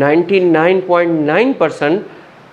99.9%